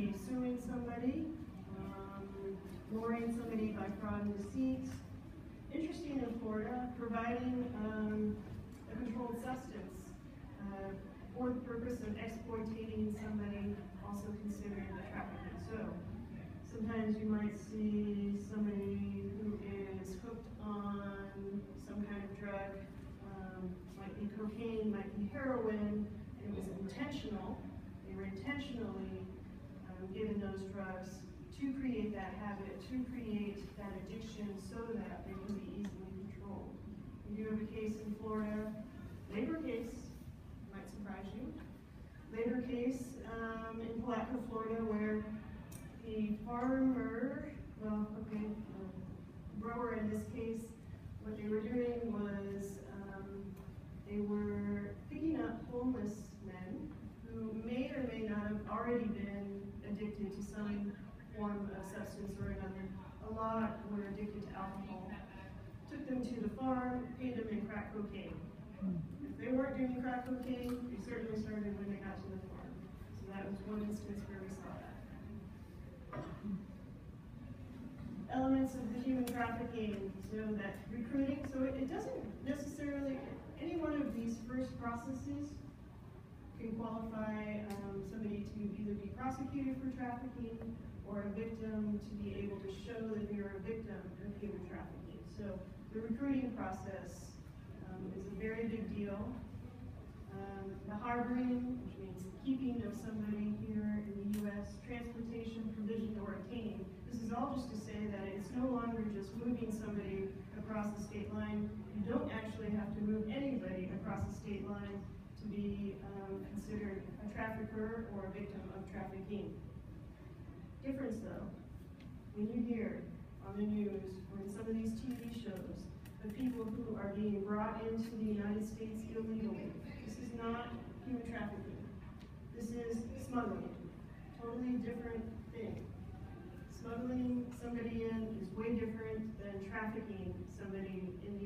be suing somebody, luring somebody by fraud and deceit. Interesting in Florida, providing a controlled substance for the purpose of exploiting somebody, also considered trafficking. So sometimes you might see somebody who is hooked on some kind of drug, might be cocaine, might be heroin. It was intentional. They were intentionally given those drugs to create that habit, to create that addiction so that they can be easily controlled. We do have a case in Florida, labor case, might surprise you, labor case in Palatka, Florida, where the farmer, grower in this case, what they were doing was they were picking up homeless men who may or may not have already been addicted to some form of substance or another. A lot were addicted to alcohol. Took them to the farm, paid them in crack cocaine. If they weren't doing crack cocaine, they certainly started when they got to the farm. So that was one instance where we saw that. Elements of the human trafficking, so that recruiting, so it doesn't necessarily, any one of these first processes can qualify somebody to either be prosecuted for trafficking or a victim to be able to show that you're a victim of human trafficking. So the recruiting process is a very big deal. The harboring, which means keeping of somebody here in the U.S., transportation, provision, or obtaining. This is all just to say that it's no longer just moving somebody across the state line. You don't actually have to move anybody across the state line to be considered a trafficker or a victim of trafficking. Difference though, when you hear on the news or in some of these TV shows of people who are being brought into the United States illegally, this is not human trafficking. This is smuggling. Totally different thing. Smuggling somebody in is way different than trafficking somebody in the